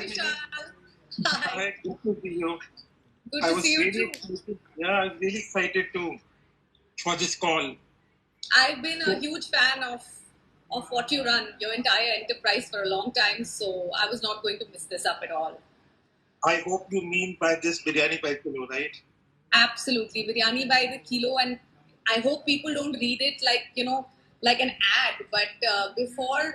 Hi, Vishal. Hi. Hi, good to see you. Good I to was see you really too. excited. Yeah, I was really excited too for this call. I've been a So huge fan of what you run, your entire enterprise for a long time, so I was not going to miss this up at all. I hope you mean by this biryani by kilo, right? Absolutely, biryani by the kilo, and I hope people don't read it like like an ad. But before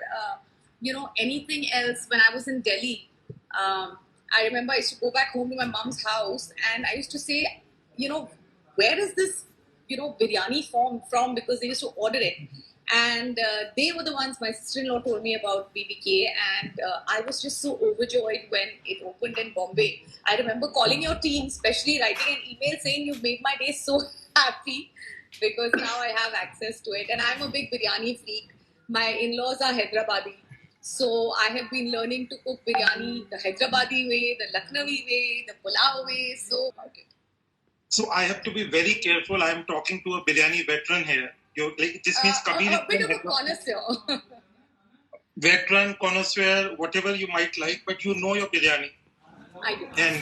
anything else, when I was in Delhi, I remember I used to go back home to my mom's house, and I used to say, you know, where is this biryani form from? Because they used to order it. And they were the ones my sister-in-law told me about BBK, and I was just so overjoyed when it opened in Bombay. I remember calling your team, especially writing an email saying you've made my day so happy because now I have access to it. And I'm a big biryani freak. My in-laws are Hyderabadi. So I have been learning to cook biryani the Hyderabadi way, the Lucknowi way, the Pulao way. So So I have to be very careful. I am talking to a biryani veteran here. This means Kabir is a bit from of a Hyderabad. connoisseur. Veteran, connoisseur, whatever you might like, but you know your biryani. I do. And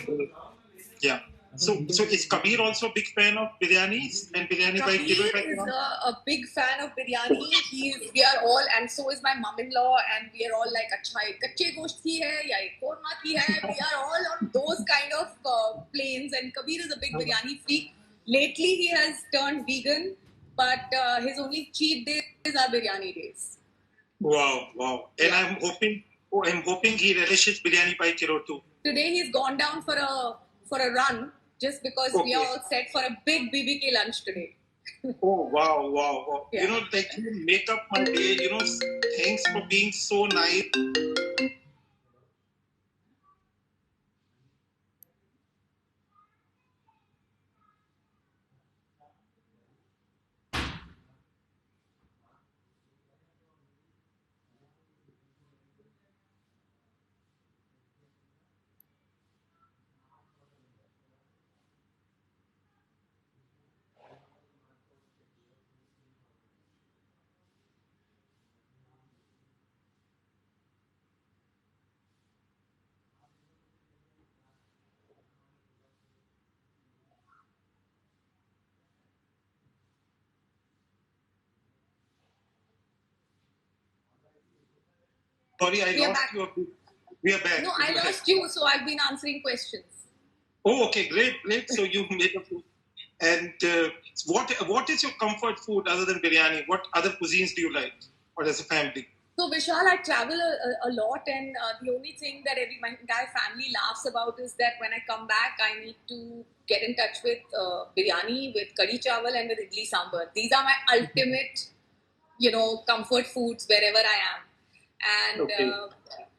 yeah. So is Kabir also a big fan of biryanis and biryani by kilo? Kabir is a big fan of biryani. We are all, and so is my mom-in-law, and we are all like, "Achha, ye kache gosht ki hai ya ye korma ki hai?" We are all on those kind of planes. And Kabir is a big biryani freak. Lately, he has turned vegan, but his only cheat days are biryani days. Wow, wow. And Yeah. I'm hoping he relishes biryani by kilo too. Today he's gone down for a run just because we are Okay. all set for a big BBK lunch today. Oh, wow, wow, wow. Yeah. Like you make up my day. Thanks for being so nice. Sorry, I We are lost back. you. We are back. No, I Go ahead. lost you, so I've been answering questions. Oh, okay, great, great. So you made a food. And what is your comfort food other than biryani? What other cuisines do you like, or as a family? So Vishal, I travel a lot, and the only thing that my entire family laughs about is that when I come back, I need to get in touch with biryani, with curry chawal, and with idli sambar. These are my ultimate, comfort foods wherever I am. And Okay.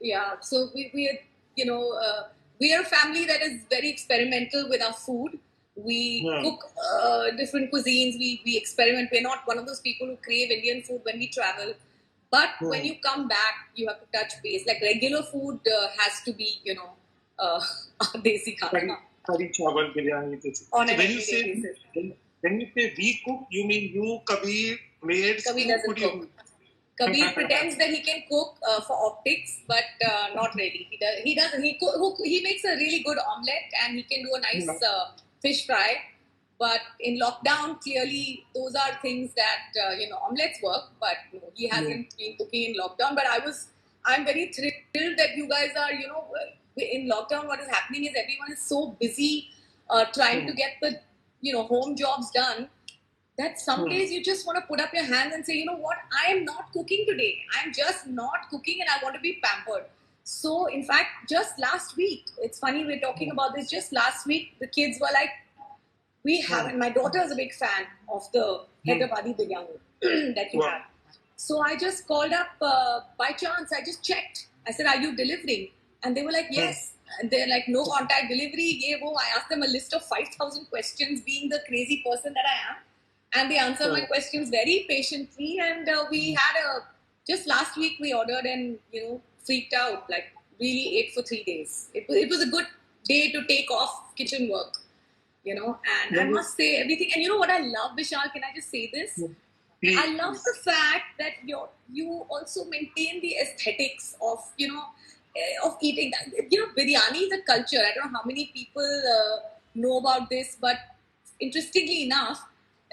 yeah, so we are, we are a family that is very experimental with our food. We cook different cuisines. We experiment. We're not one of those people who crave Indian food when we travel. But when you come back, you have to touch base. Like regular food has to be, desi khana. Curry chawal biryani. On So an everyday basis. when you say we cook, you mean you, Kabir, maids? Kabir doesn't cook. Kabir pretends that he can cook for optics, but not really. He makes a really good omelette, and he can do a nice fish fry. But in lockdown, clearly those are things that omelettes work. But no, he hasn't been cooking in lockdown. But I'm very thrilled that you guys are in lockdown. What is happening is everyone is so busy trying to get the home jobs done that some days you just want to put up your hands and say, you know what, I am not cooking today. I'm just not cooking and I want to be pampered. So, in fact, just last week, it's funny we're talking about this. Just last week, the kids were like, we haven't. My daughter is a big fan of the Hyderabadi biryani that you have. So I just called up by chance. I just checked. I said, "Are you delivering?" And they were like, "Yes." And they're like, "No contact delivery." Ye wo. I asked them a list of 5,000 questions, being the crazy person that I am, and they answered my questions very patiently. And we had just last week we ordered and freaked out, like really ate for 3 days. It was a good day to take off kitchen work. And I must say everything. And you know what I love, Vishal? Can I just say this? I love the fact that you also maintain the aesthetics of of eating that. Biryani is a culture. I don't know how many people know about this, but interestingly enough,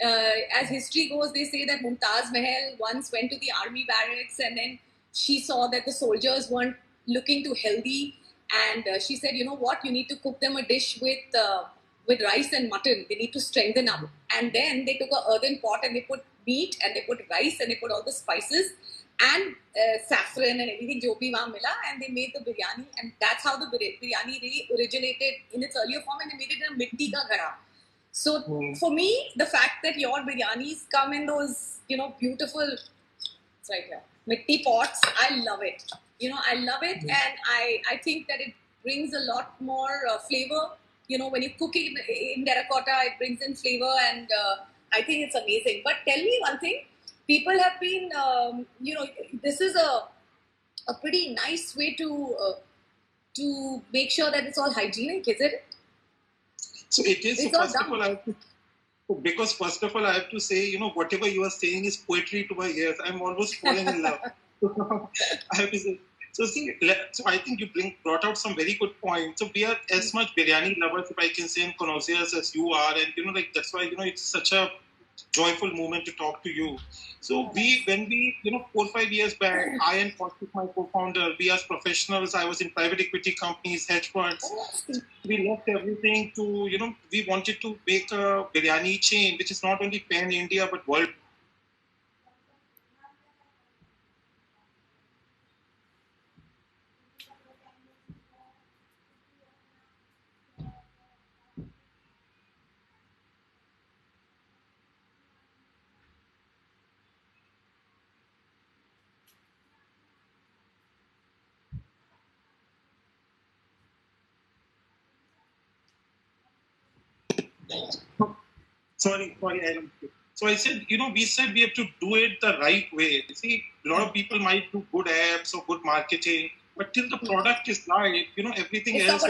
as history goes, they say that Mumtaz Mahal once went to the army barracks and then she saw that the soldiers weren't looking too healthy, and she said, "You know what? You need to cook them a dish with rice and mutton. They need to strengthen up." And then they took a earthen pot and they put meat and they put rice and they put all the spices and saffron and everything jo bhi wahan mila, and they made the biryani, and that's how the biryani really originated in its earlier form, and they made it in a mitti ka ghada. So for me, the fact that your biryanis come in those beautiful, it's right here, mitti pots, I love it. I love it, and I think that it brings a lot more flavor. When you cook it in terracotta, it brings in flavor, and I think it's amazing. But tell me one thing, people have been, this is a pretty nice way to make sure that it's all hygienic, is it? So it is. It's So all first of all, because first of all, I have to say, whatever you are saying is poetry to my ears. I'm almost falling in love. I have to say. So see, so I think you brought out some very good points. So we are as much biryani lovers, if I can say, and connoisseurs as you are, and that's why it's such a joyful moment to talk to you. So when we 4-5 years back, I and Kaushik, my co-founder, we as professionals, I was in private equity companies, hedge funds. We left everything to we wanted to make a biryani chain, which is not only pan India but world. Sorry, Adam. So I said, we said we have to do it the right way. You see, a lot of people might do good apps or good marketing, but till the product is live, everything It's else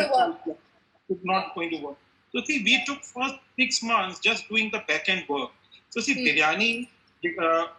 is not going to work. So see, we took first 6 months just doing the back end work. So see, biryani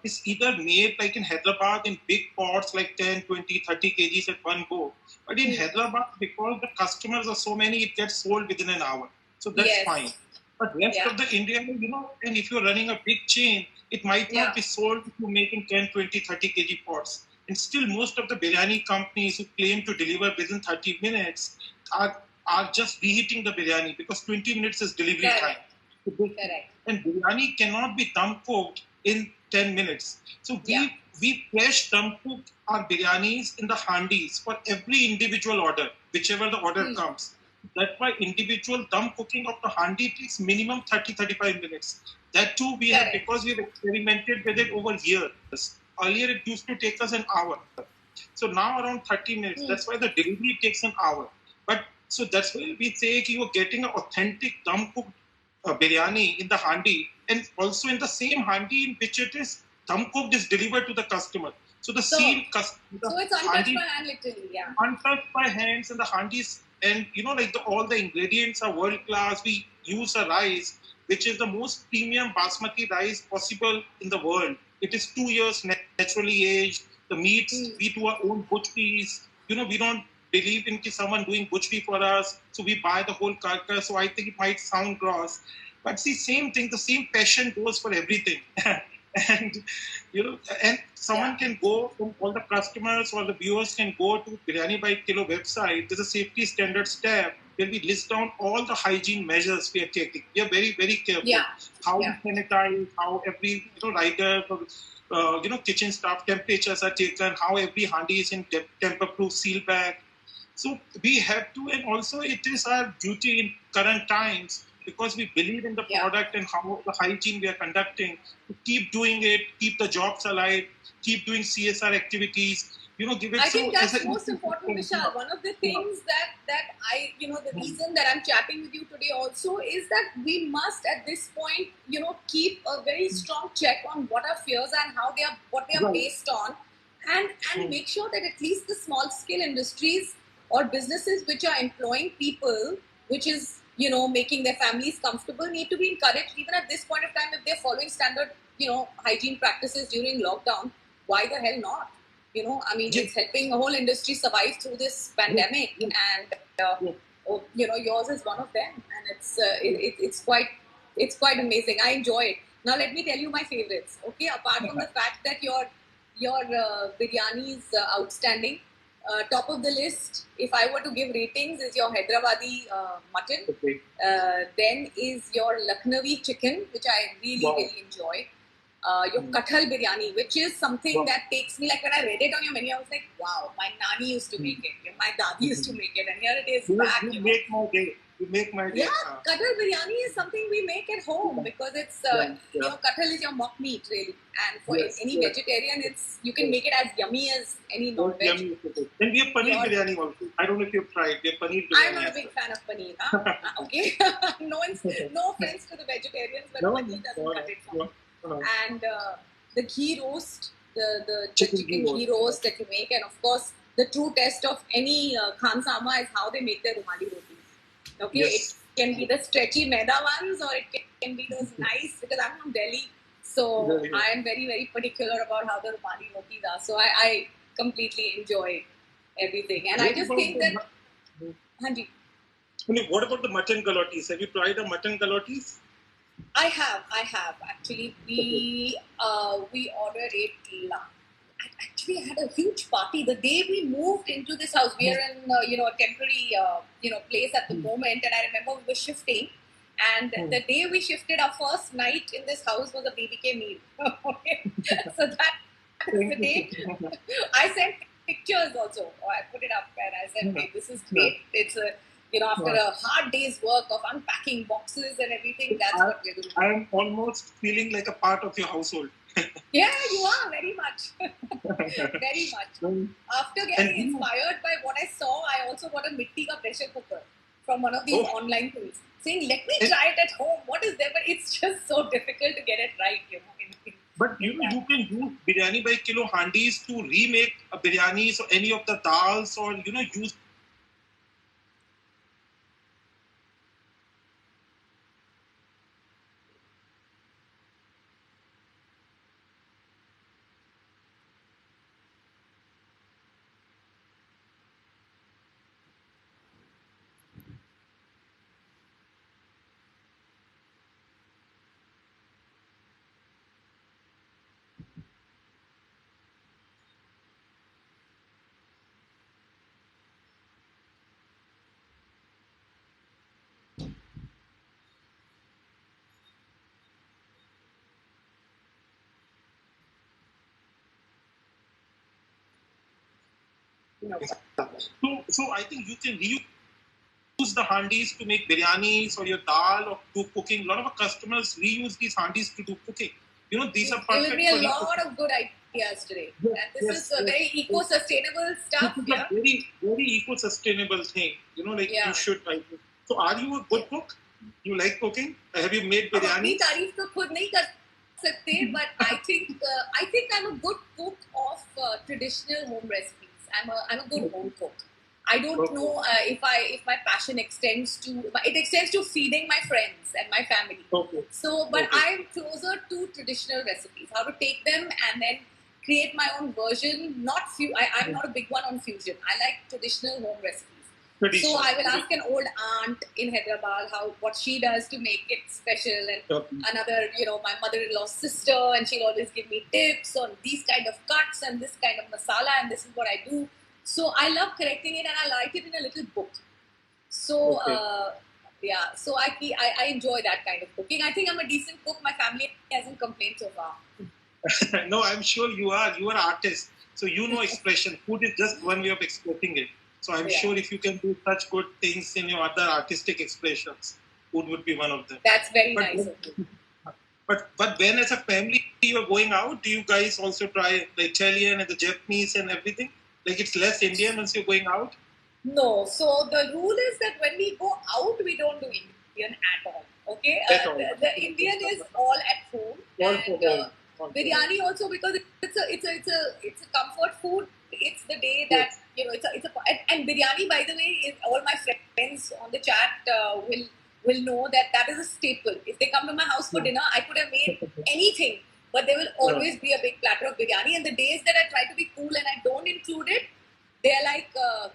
is either made like in Hyderabad in big pots like 10, 20, 30 kgs at one go. But in Hyderabad, because the customers are so many, it gets sold within an hour. So that's fine. But rest of the India, and if you're running a big chain, it might not be sold if you're making 10, 20, 30 kg pots. And still, most of the biryani companies who claim to deliver within 30 minutes are just reheating the biryani because 20 minutes is delivery time. Correct. And biryani cannot be dum cooked in 10 minutes. So we fresh dum cook our biryanis in the handis for every individual order, whichever the order comes. That's why individual dum cooking of the handi takes minimum 30-35 minutes. That too we have because we've experimented with it over years. Earlier it used to take us an hour. So now around 30 minutes. That's why the delivery takes an hour. But so that's why we say you're getting an authentic dum cooked biryani in the handi, and also in the same handi in which it is dum cooked is delivered to the customer. So the same customer. So it's untouched by hand, literally, untouched by hands, and the handis, and all the ingredients are world class. We use a rice which is the most premium basmati rice possible in the world. It is 2 years naturally aged. The meats, we do our own butcheries. We don't believe in someone doing butchery for us, so we buy the whole carcass. So I think it might sound gross, but see, same thing, the same passion goes for everything. And and someone can go, all the customers or the viewers can go to Biryani by Kilo website. There's a safety standards tab where we list down all the hygiene measures we are taking. We are very, very careful how we sanitize, how every rider, kitchen staff temperatures are taken, how every handi is in tamper-proof seal bag. So we have to, and also it is our duty in current times, because we believe in the product and how the hygiene we are conducting, to keep doing it, keep the jobs alive, keep doing CSR activities, give it. I think that's most important, Vishal. One of the things that I, the reason that I'm chatting with you today also is that we must at this point, keep a very strong check on what our fears are and what they are based on, and make sure that at least the small scale industries or businesses which are employing people, which is making their families comfortable, need to be encouraged even at this point of time. If they're following standard hygiene practices during lockdown, why the hell not? I mean, Yeah. it's helping the whole industry survive through this pandemic, and yours is one of them, and it's quite amazing. I enjoy it. Now, let me tell you my favorites. Okay, apart from the fact that your biryani is outstanding, top of the list, if I were to give ratings, is your Hyderabadi mutton. Okay. Then is your Lucknowi chicken, which I really, Wow. really enjoy. Your kathal biryani, which is something Wow. that takes me, like when I read it on your menu, I was like, wow, my nani used to make it, my dadi used to make it, and here it is back. You make my day. You make my day. Yeah, kathal biryani is something we make at home because it's your kathal is your mock meat really, and for any vegetarian, you can make it as yummy as any non-veg. Yummy. And we have paneer biryani also. I don't know if you've tried. We have paneer biryani. I'm not a big fan of paneer. Okay, no offense to the vegetarians, but paneer doesn't cut it for me. And the ghee roast, the chicken ghee roast that you make, and of course the true test of any khansama is how they make their rumali rotis. Okay, Yes. it can be the stretchy maida ones, or it can be those nice, because I'm from Delhi, so I am very, very particular about how the rumali rotis are. So I completely enjoy everything, and I just think that. Hanji. What about the mutton galotis? Have you tried the mutton galotis? I have. Actually, we ordered it. Actually, I had a huge party the day we moved into this house. We are in a temporary place at the moment, and I remember we were shifting. And the day we shifted, our first night in this house was a BBK meal. Okay, so that was the day. I sent pictures also. I put it up and I said, "Hey, this is great. It's a." After a hard day's work of unpacking boxes and everything, that's what we're doing. I'm almost feeling like a part of your household. Yeah, you are, very much. Very much. After getting inspired by what I saw, I also got a mitti ka pressure cooker from one of these online tools, saying, let me try it at home. What is there? But it's just so difficult to get it right, But you can use biryani by kilo handis to remake a biryani, so any of the dals, or use. So I think you can reuse the handis to make biryanis or your dal or do cooking. A lot of our customers reuse these handis to do cooking. These are perfect. There will be a lot of good ideas today. And this is a very eco-sustainable stuff. This is a very, very eco-sustainable thing. You should. So are you a good cook? You like cooking? Have you made biryani? तारीफ तो खुद नहीं कर सकते, but I think I'm a good cook of traditional home recipes. I'm a good home cook. I don't know if my passion extends to feeding my friends and my family. Okay. So, but I'm closer to traditional recipes. How to take them and then create my own version. I'm not a big one on fusion. I like traditional home recipes. So I will ask an old aunt in Hyderabad what she does to make it special, and another, my mother-in-law's sister, and she'll always give me tips on these kind of cuts and this kind of masala, and this is what I do. So I love correcting it, and I like it in a little book. So so I enjoy that kind of cooking. I think I'm a decent cook. My family hasn't complained so far. No, I'm sure you are. You are an artist, so you know expression. Food is just one way of expressing it. So I'm sure if you can do such good things in your other artistic expressions, food would be one of them. That's very nice. But when as a family you are going out, do you guys also try the Italian and the Japanese and everything? Like it's less Indian once you're going out? No. So the rule is that when we go out, we don't do Indian at all. Okay? The Indian is all at home. Biryani also, because it's a comfort food. It's the day that and biryani, by the way, is all my friends on the chat will know that is a staple. If they come to my house for dinner, I could have made anything, but there will always be a big platter of biryani. And the days that I try to be cool and I don't include it, they're like,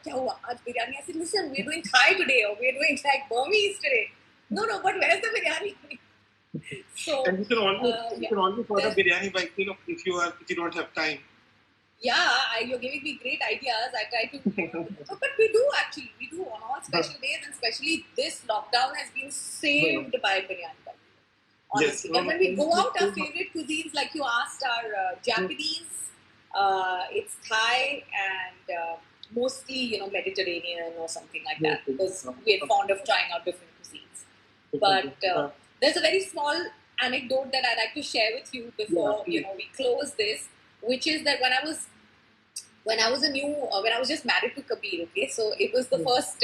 "Kya hua? Aaj biryani?" I said, "Listen, we're doing Thai today, or we're doing like Burmese today." No, but where's the biryani? So And you can always order biryani by if you don't have time. Yeah, you're giving me great ideas. I try to, but we do actually. We do on all special days, and especially this lockdown has been saved by biryani. Honestly, but when we go out, our favorite cuisines, like you asked, are Japanese. It's Thai and mostly Mediterranean or something like that, because we're fond of trying out different cuisines. But there's a very small anecdote that I'd like to share with you before we close this, which is that when I was just married to Kabir, okay, so it was the first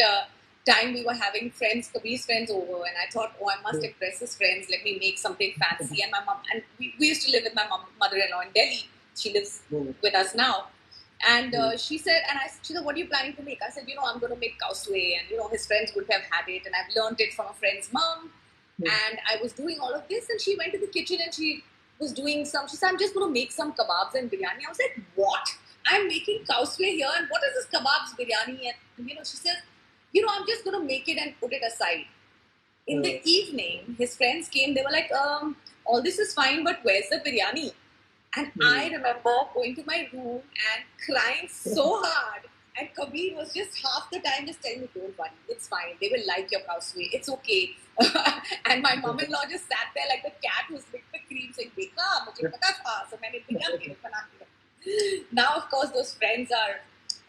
time we were having Kabir's friends over, and I thought, I must impress his friends. Let me make something fancy. And my mom, and we used to live with my mother-in-law in Delhi. She lives with us now. And she said, what are you planning to make? I said, I'm going to make kauswe, and his friends would have had it, and I've learned it from a friend's mom. And I was doing all of this, and she went to the kitchen and she was doing she said, I'm just going to make some kebabs and biryani. I was like, what? I'm making kauswe here, and what is this kebabs, biryani? And she said, I'm just going to make it and put it aside. In the evening, his friends came. They were like, all this is fine, but where's the biryani? And I remember going to my room and crying so hard. And Kabir was just half the time just telling me, don't worry, it's fine. They will like your kauswe. It's okay. And my mom-in-law just sat there like the cat who's licked the cream saying, Dekha, mujhe pata tha. So maine biryani bana diya. Now, of course, those friends are,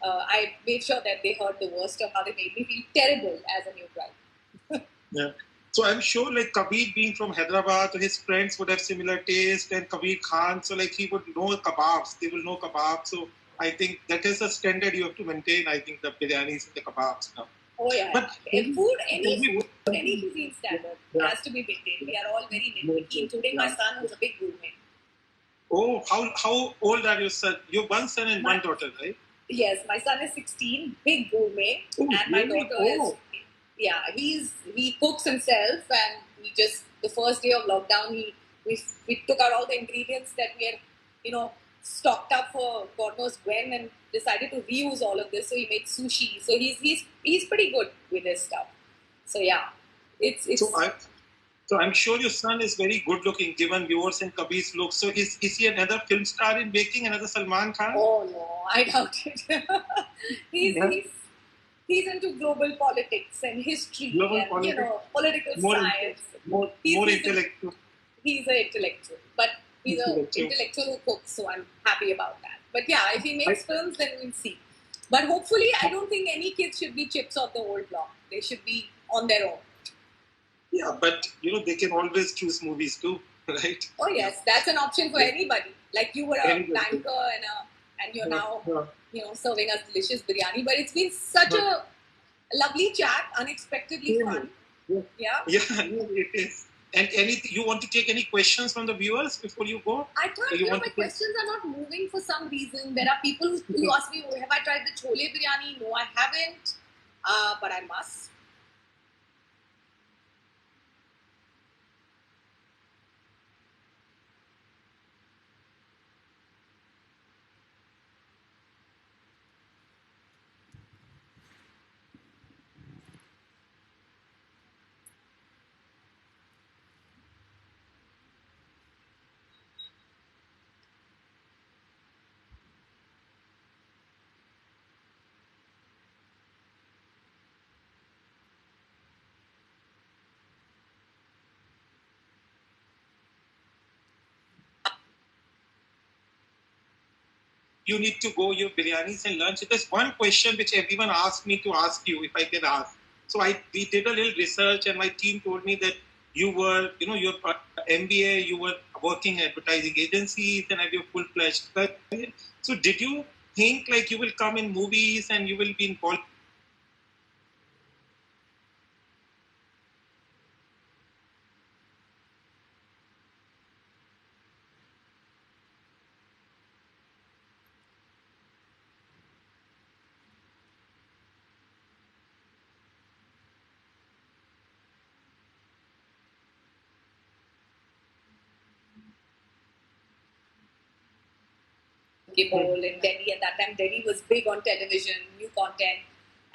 I made sure that they heard the worst of how they made me feel terrible as a new bride. Yeah. So I'm sure like Kabir being from Hyderabad, his friends would have similar taste, and Kabir Khan, so like he would know kebabs, they will know kebabs. So I think that is a standard you have to maintain, I think, the biryanis and the kebabs now. Oh yeah. But any cuisine standard has to be maintained. We are all very nitpicky, including my son who's a big gourmet. Oh, how old are your son? You have one son and one daughter, right? Yes, my son is 16, big gourmet, and my daughter is... Yeah, he cooks himself, and the first day of lockdown, we took out all the ingredients that we had, stocked up for God knows when, and decided to reuse all of this. So he made sushi. So he's pretty good with his stuff. So yeah, it's. So I'm sure your son is very good looking, given yours and Kabir's look. So is he another film star in making, another Salman Khan? Oh no, I doubt it. He's into global politics and history political science. More intellectual. He's an intellectual, but he's an intellectual who cooks, so I'm happy about that. But yeah, if he makes films, then we'll see. But hopefully, I don't think any kids should be chips of the old block. They should be on their own. Yeah, but they can always choose movies too, right? Oh yes, that's an option for anybody. Like you were a banker and you're now serving us delicious biryani. But it's been such a lovely chat, unexpectedly fun. Yeah, it is. And you want to take any questions from the viewers before you go? I thought my questions are not moving for some reason. There are people who ask me, have I tried the chole biryani? No, I haven't. But I must. You need to go your biryanis and lunch. There's one question which everyone asked me to ask you, if I can ask. So we did a little research, and my team told me that you were, your MBA, you were working advertising agencies and have your full-fledged career. So did you think like you will come in movies and you will be in politics? Bowl in Delhi. At that time, Delhi was big on television, new content.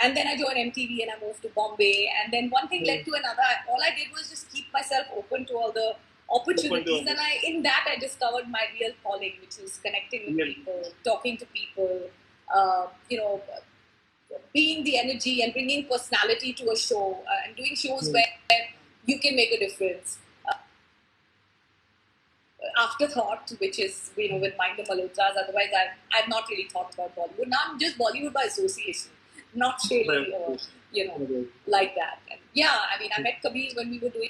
And then I joined MTV and I moved to Bombay. And then one thing led to another. All I did was just keep myself open to all the opportunities. And in that, I discovered my real calling, which is connecting with people, talking to people, being the energy and bringing personality to a show and doing shows where you can make a difference. Afterthought, which is with Mind the Malhotras. Otherwise, I've not really thought about Bollywood. Now I'm just Bollywood by association, not really, like that. And I mean, I met Kabir when we were doing.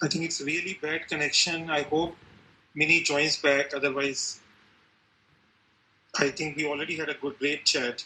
I think it's really bad connection. I hope Mini joins back. Otherwise, I think we already had a great chat.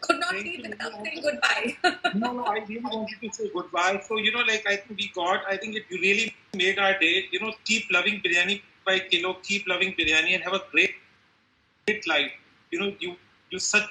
Could not leave without saying goodbye. No, I really wanted to say goodbye. So, I think it really made our day. Keep loving biryani by kilo, keep loving biryani and have a great life. You such